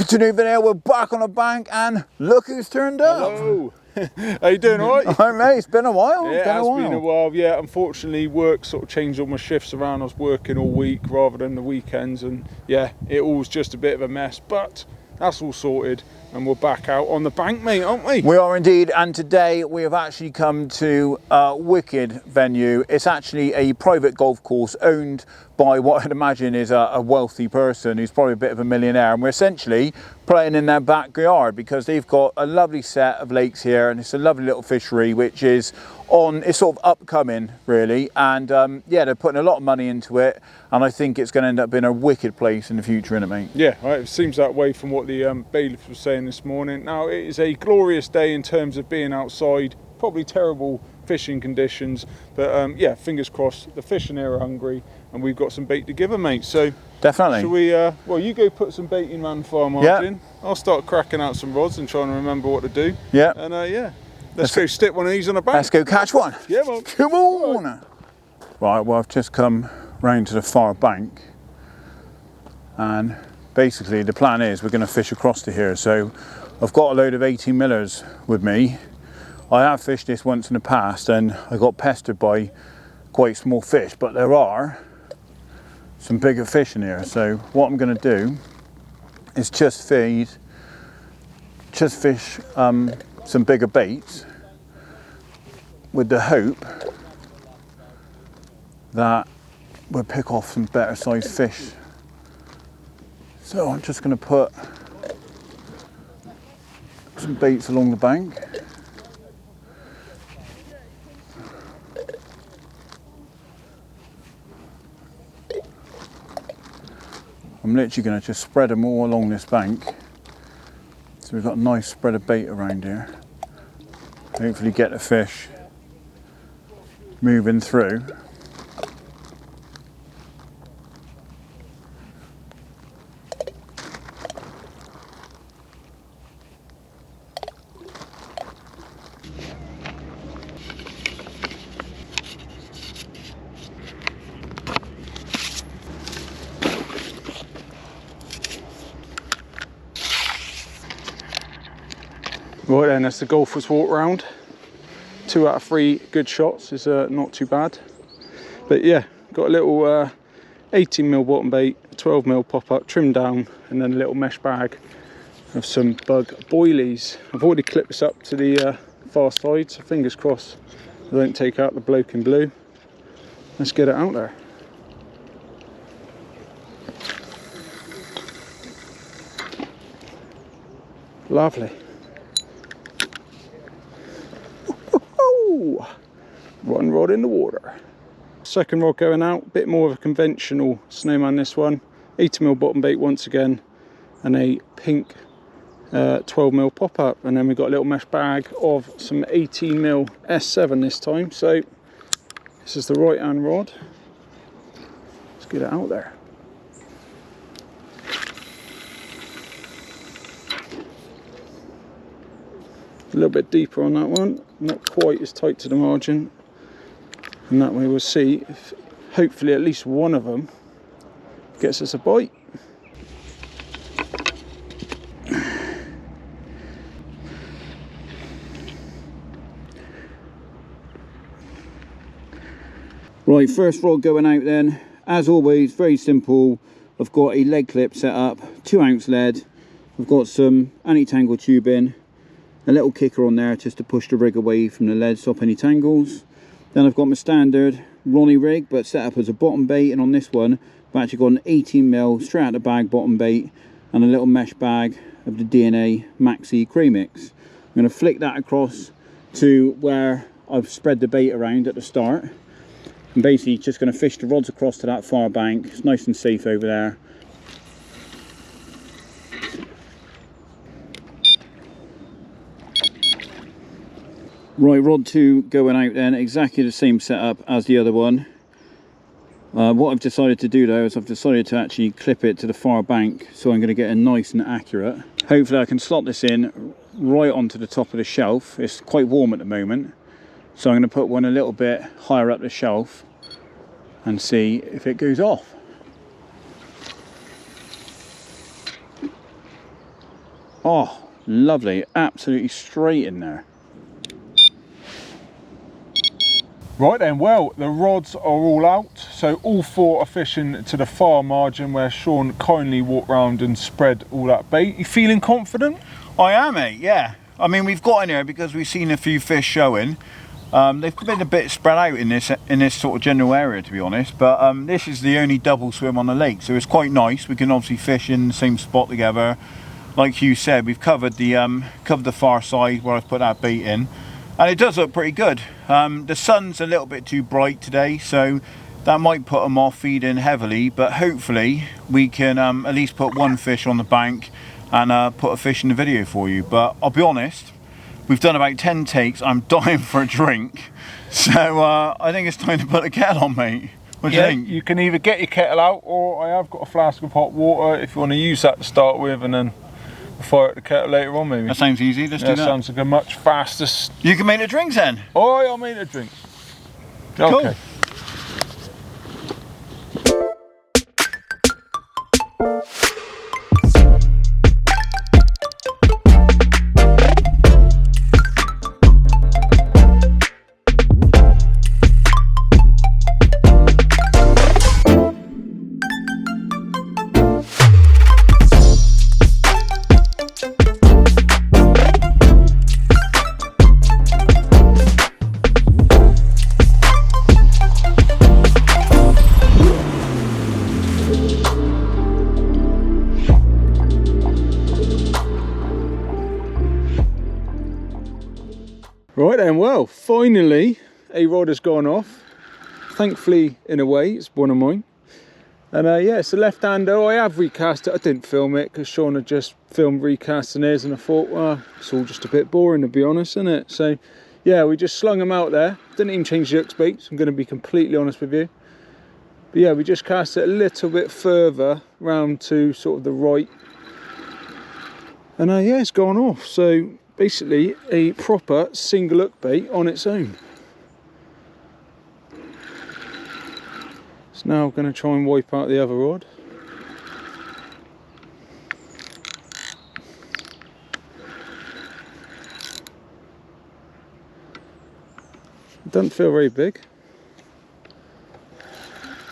Afternoon video, we're back on the bank and look who's turned up. Hello. How you doing, all right? All right, mate, it's been a while. Yeah, it has been a while. Yeah, unfortunately work sort of changed all my shifts around. I was working all week rather than the weekends, and yeah, it all was just a bit of a mess, but that's all sorted and we're back out on the bank, mate, aren't we? We are indeed, and today we have actually come to a wicked venue. It's actually a private golf course owned by what I'd imagine is a wealthy person who's probably a bit of a millionaire, and we're essentially playing in their backyard because they've got a lovely set of lakes here and it's a lovely little fishery which is it's sort of upcoming really, and yeah, they're putting a lot of money into it, and I think it's going to end up being a wicked place in the future, isn't it, mate? Yeah, right, it seems that way from what the bailiff was saying this morning. Now, it is a glorious day in terms of being outside, probably terrible fishing conditions, but yeah, fingers crossed, the fish in here are hungry and we've got some bait to give them, mate. So definitely. Shall we, well, you go put some bait in man far margin. Yep. I'll start cracking out some rods and trying to remember what to do. Yeah. And yeah, let's go stick one of these on the bank. Let's go catch one. Yeah, man. Come on. Right, well, I've just come round to the far bank, and basically the plan is we're going to fish across to here. So I've got a load of 18 millers with me. I have fished this once in the past and I got pestered by quite small fish, but there are some bigger fish in here. So what I'm going to do is just fish some bigger baits with the hope that we'll pick off some better sized fish. So I'm just going to put some baits along the bank. I'm literally going to just spread them all along this bank. So we've got a nice spread of bait around here. Hopefully get the fish moving through. Right then, that's the golfer's walk round. 2 out of 3 good shots is not too bad. But yeah, got a little 18mm bottom bait, 12mm pop-up, trimmed down, and then a little mesh bag of some bug boilies. I've already clipped this up to the far side, so fingers crossed I don't take out the bloke in blue. Let's get it out there. Lovely. One rod in the water. Second rod going out, bit more of a conventional snowman this one. 80mm bottom bait once again, and a pink 12mm pop-up, and then we've got a little mesh bag of some 18mm S7 this time. So this is the right hand rod. Let's get it out there. A little bit deeper on that one, not quite as tight to the margin, and that way we'll see if hopefully at least one of them gets us a bite. Right, first rod going out then. As always, very simple. I've got a lead clip set up, 2-ounce lead. I've got some anti-tangle tubing, a little kicker on there just to push the rig away from the lead, stop any tangles. Then I've got my standard Ronnie rig, but set up as a bottom bait, and on this one I've actually got an 18mm straight out the bag bottom bait and a little mesh bag of the DNA Maxi Cremix. I'm going to flick that across to where I've spread the bait around at the start, and basically just going to fish the rods across to that far bank. It's nice and safe over there. Right, rod 2 going out then, exactly the same setup as the other one. What I've decided to do though is I've decided to actually clip it to the far bank, so I'm going to get it nice and accurate. Hopefully I can slot this in right onto the top of the shelf. It's quite warm at the moment, so I'm going to put one a little bit higher up the shelf and see if it goes off. Oh, lovely, absolutely straight in there. Right then, well, the rods are all out, so all 4 are fishing to the far margin where Shaun kindly walked round and spread all that bait. You feeling confident? I am, mate, yeah. I mean, we've got in here because we've seen a few fish showing. They've been a bit spread out in this sort of general area, to be honest, but this is the only double swim on the lake, so it's quite nice. We can obviously fish in the same spot together. Like Hugh said, we've covered the far side where I've put that bait in, and it does look pretty good. The sun's a little bit too bright today, so that might put them off feeding heavily, but hopefully we can at least put one fish on the bank and put a fish in the video for you. But I'll be honest, we've done about 10 takes. I'm dying for a drink, so I think it's time to put the kettle on, mate. What do you think? You can either get your kettle out, or I have got a flask of hot water if you want to use that to start with, and then fire up the kettle later on, maybe. That sounds easy. Let's do that. Sounds like a much faster. You can make the drinks then. Oh, I'll make the drinks. Cool. Okay. Right then, well, finally a rod has gone off. Thankfully, in a way, it's one of mine. And yeah, it's a left-hander. I have recast it. I didn't film it because Shaun had just filmed recasting his, and I thought, well, it's all just a bit boring, to be honest, isn't it? So yeah, we just slung them out there. Didn't even change the hook baits, I'm going to be completely honest with you. But yeah, we just cast it a little bit further round to sort of the right. And yeah, it's gone off. So basically a proper single hook bait on its own. So now I'm going to try and wipe out the other rod. It doesn't feel very big,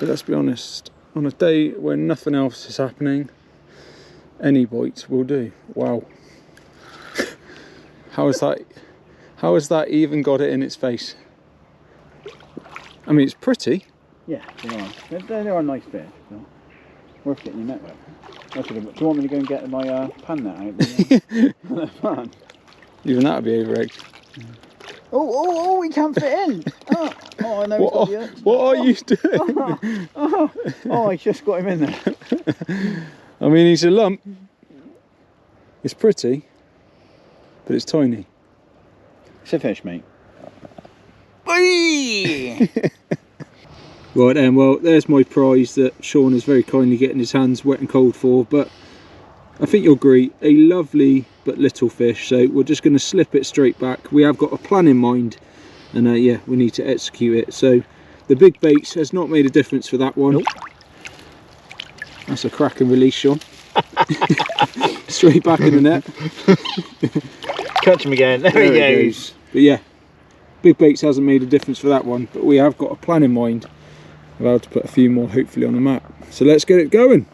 but let's be honest, on a day when nothing else is happening, any bites will do. Wow. How has that even got it in its face? I mean, it's pretty. Yeah, they are nice fish. So worth getting your net wet. Do you want me to go and get my pan net out? Even that would be over-egged. Oh, he can't fit in. Oh, I know. What are you doing? I just got him in there. I mean, he's a lump. It's pretty, but it's tiny. It's a fish, mate. Right then, well, there's my prize that Shaun is very kindly getting his hands wet and cold for, but I think you'll agree, a lovely but little fish, so we're just going to slip it straight back. We have got a plan in mind, and yeah, we need to execute it. So the big baits has not made a difference for that one. Nope. That's a cracking release, Shaun. Straight back in the net. Catch him again, there he goes. But yeah, big baits hasn't made a difference for that one, but we have got a plan in mind of how to put a few more hopefully on the map. So let's get it going.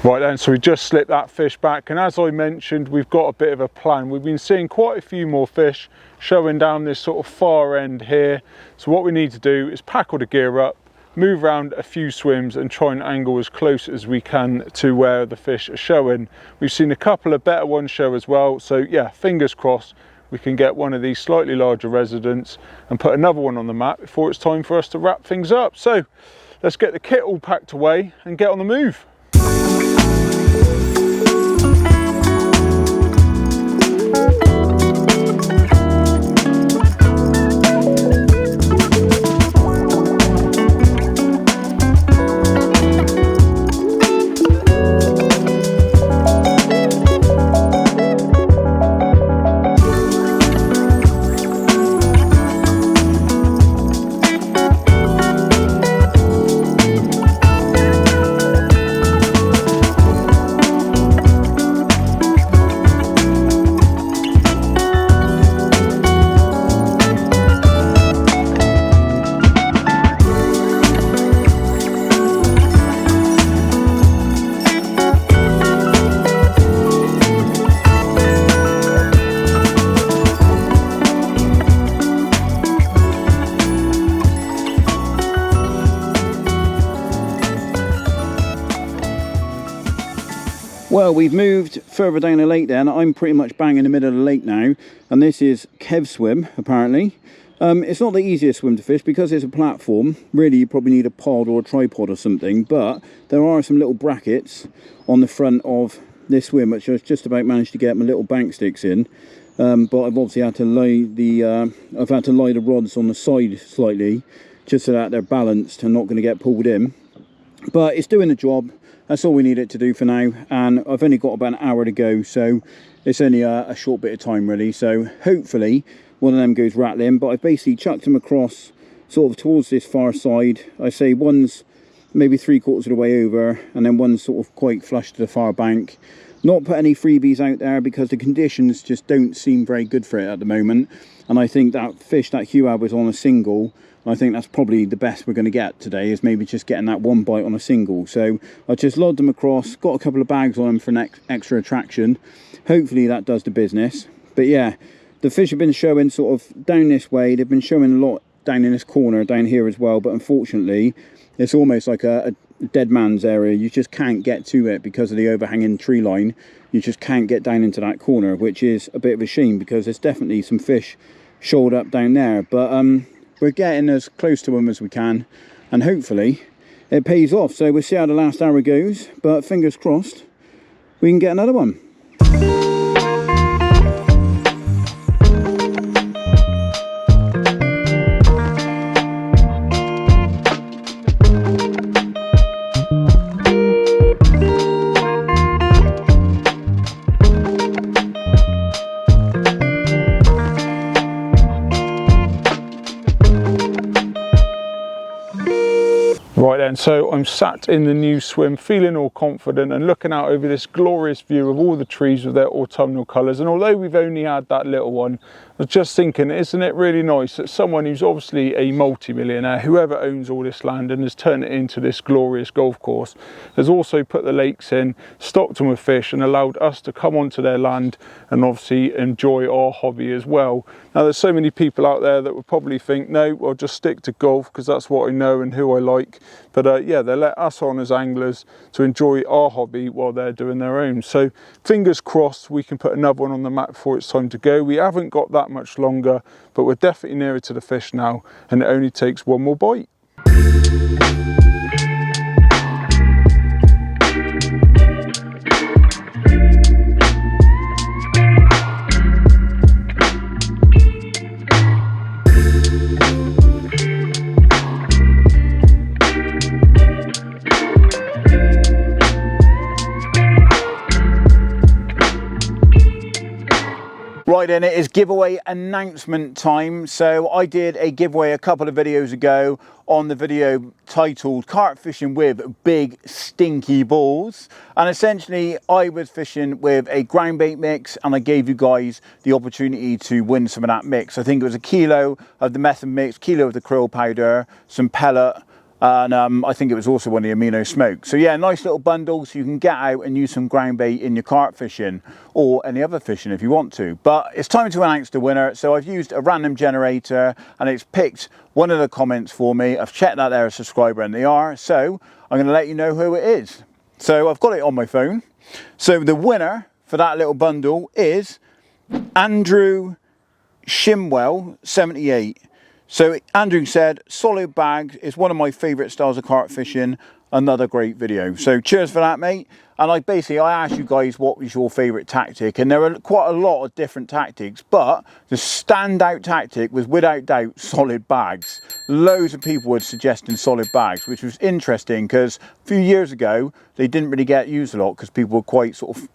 Right then, so we just slipped that fish back, and as I mentioned, we've got a bit of a plan. We've been seeing quite a few more fish showing down this sort of far end here. So what we need to do is pack all the gear up, move around a few swims and try and angle as close as we can to where the fish are showing. We've seen a couple of better ones show as well, so yeah, fingers crossed we can get one of these slightly larger residents and put another one on the map before it's time for us to wrap things up. So let's get the kit all packed away and get on the move. Well, we've moved further down the lake then. I'm pretty much bang in the middle of the lake now, and this is Kev's swim, apparently. It's not the easiest swim to fish because it's a platform. Really, you probably need a pod or a tripod or something, but there are some little brackets on the front of this swim, which I've just about managed to get my little bank sticks in. But I've obviously had to lie the rods on the side slightly, just so that they're balanced and not going to get pulled in. But it's doing the job. That's all we need it to do for now, and I've only got about an hour to go, so it's only a short bit of time really. So hopefully one of them goes rattling, but I've basically chucked them across sort of towards this far side. I say one's maybe 3/4 of the way over, and then one's sort of quite flush to the far bank. Not put any freebies out there because the conditions just don't seem very good for it at the moment, and I think that fish that Hugh had was on a single. I think that's probably the best we're going to get today, is maybe just getting that one bite on a single. So I just logged them across, got a couple of bags on them for an extra attraction. Hopefully that does the business. But yeah, the fish have been showing sort of down this way. They've been showing a lot down in this corner, down here as well. But unfortunately, it's almost like a dead man's area. You just can't get to it because of the overhanging tree line. You just can't get down into that corner, which is a bit of a shame because there's definitely some fish shoaled up down there. But we're getting as close to them as we can, and hopefully it pays off. So we'll see how the last hour goes, but fingers crossed we can get another one. Right then, so I'm sat in the new swim, feeling all confident and looking out over this glorious view of all the trees with their autumnal colours. And although we've only had that little one, I was just thinking, isn't it really nice that someone who's obviously a multi-millionaire, whoever owns all this land and has turned it into this glorious golf course, has also put the lakes in, stocked them with fish, and allowed us to come onto their land and obviously enjoy our hobby as well. Now, there's so many people out there that would probably think, no, I'll just stick to golf because that's what I know and who I like. But yeah, they let us on as anglers to enjoy our hobby while they're doing their own. So fingers crossed we can put another one on the map before it's time to go. We haven't got that much longer, but we're definitely nearer to the fish now, and it only takes one more bite. Right then, it is giveaway announcement time. So I did a giveaway a couple of videos ago on the video titled Carp Fishing with Big Stinky Balls. And essentially I was fishing with a ground bait mix, and I gave you guys the opportunity to win some of that mix. I think it was a kilo of the method mix, kilo of the krill powder, some pellet, and I think it was also one of the amino smokes. So yeah, nice little bundle so you can get out and use some ground bait in your carp fishing or any other fishing if you want to. But it's time to announce the winner. So I've used a random generator and it's picked one of the comments for me. I've checked that they're a subscriber and they are. So I'm going to let you know who it is. So I've got it on my phone. So the winner for that little bundle is Andrew Shimwell 78. So Andrew said, solid bag is one of my favourite styles of carp fishing. Another great video. So cheers for that, mate. And I asked you guys what was your favourite tactic, and there are quite a lot of different tactics, but the standout tactic was without doubt solid bags. Loads of people were suggesting solid bags, which was interesting because a few years ago they didn't really get used a lot because people were quite sort of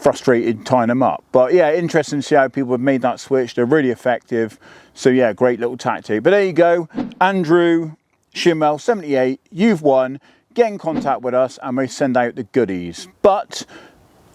frustrated tying them up. But yeah, interesting to see how people have made that switch. They're really effective. So yeah, great little tactic. But there you go, Andrew Shimwell 78, you've won. Get in contact with us and we send out the goodies. But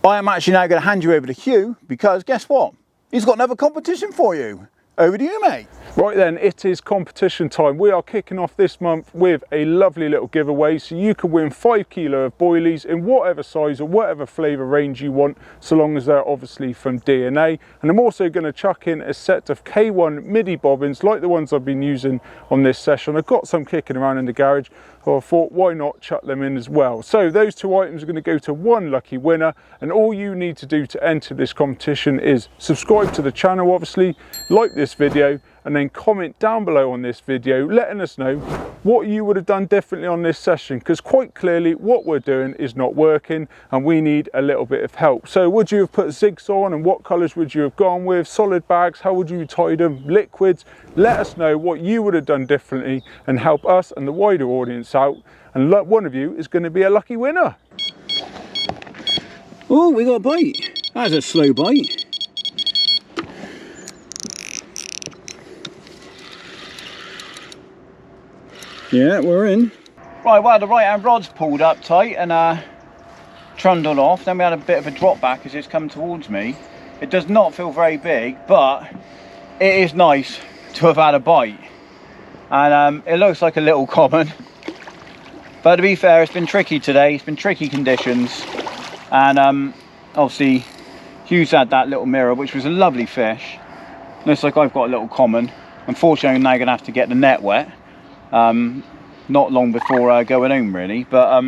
I am actually now going to hand you over to Hugh because guess what? He's got another competition for you. over to you, mate. Right then, it is competition time. We are kicking off this month with a lovely little giveaway, so you can win 5 kilo of boilies in whatever size or whatever flavour range you want, so long as they're obviously from DNA. And I'm also going to chuck in a set of K1 MIDI bobbins like the ones I've been using on this session. I've got some kicking around in the garage, so I thought why not chuck them in as well. So those 2 items are going to go to 1 lucky winner, and all you need to do to enter this competition is subscribe to the channel, obviously, like this video, and then comment down below on this video letting us know what you would have done differently on this session, because quite clearly what we're doing is not working and we need a little bit of help. So would you have put zigs on, and what colours would you have gone with? Solid bags, how would you tie them? Liquids? Let us know what you would have done differently and help us and the wider audience out, and one of you is going to be a lucky winner. Oh, we got a bite. That's a slow bite. Yeah, we're in. Right, well, the right hand rod's pulled up tight and trundled off. Then we had a bit of a drop back as it's come towards me. It does not feel very big, but it is nice to have had a bite. And it looks like a little common. But to be fair, it's been tricky today. It's been tricky conditions. And obviously, Hugh's had that little mirror, which was a lovely fish. Looks like I've got a little common. Unfortunately, I'm now going to have to get the net wet. Not long before going home, really, but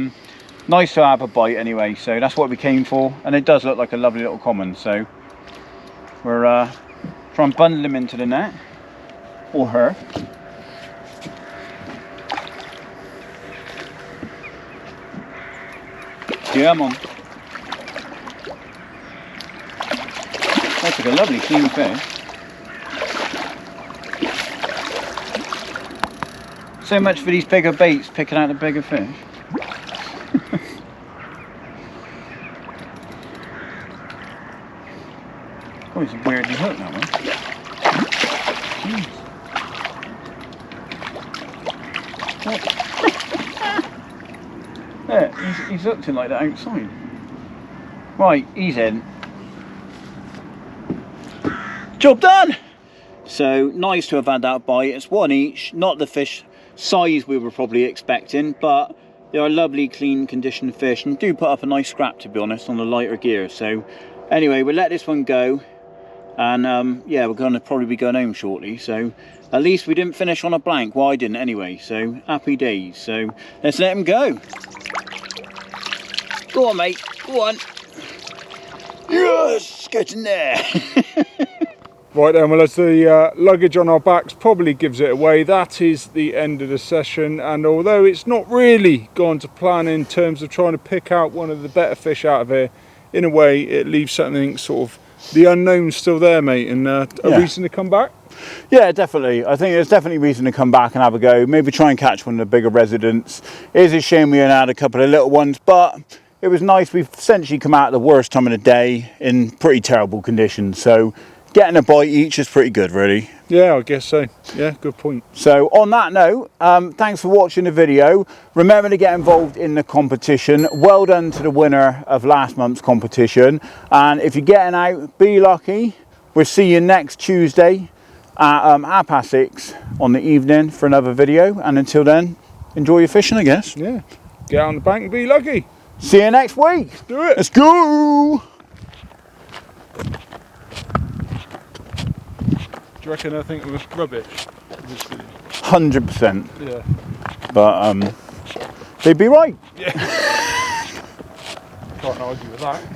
nice to have a bite anyway, so that's what we came for. And it does look like a lovely little common, so we're trying to bundle him into the net, or her. Yeah, I'm on. That's like a lovely clean fish. So much for these bigger baits picking out the bigger fish. Oh, it's a weirdly hooked, that one. Yeah, he's hooked in like that outside. Right, he's in. Job done! So, nice to have had that bite. It's 1 each, not the fish size we were probably expecting, but they're a lovely clean conditioned fish and do put up a nice scrap, to be honest, on the lighter gear. So anyway, we'll let this one go, and yeah, we're going to probably be going home shortly, so at least we didn't finish on a blank. Well, I didn't anyway, so happy days. So let's let him go. Go on, mate, go on. Yes, get in there. Right then, well, as the luggage on our backs probably gives it away, that is the end of the session. And although it's not really gone to plan in terms of trying to pick out one of the better fish out of here, in a way it leaves something sort of the unknown still there, mate, and a reason to come back. Yeah, definitely. I think there's definitely reason to come back and have a go. Maybe try and catch one of the bigger residents. It is a shame we only had a couple of little ones, but it was nice. We've essentially come out at the worst time of the day in pretty terrible conditions, so getting a bite each is pretty good, really. Yeah, I guess so. Yeah, good point. So on that note, thanks for watching the video. Remember to get involved in the competition. Well done to the winner of last month's competition. And if you're getting out, be lucky. We'll see you next Tuesday at 6:30 on the evening for another video. And until then, enjoy your fishing, I guess. Yeah, get on the bank and be lucky. See you next week. Let's do it. Let's go. Do you reckon I think it was rubbish? 100%. Yeah. But they'd be right. Yeah. Can't argue with that.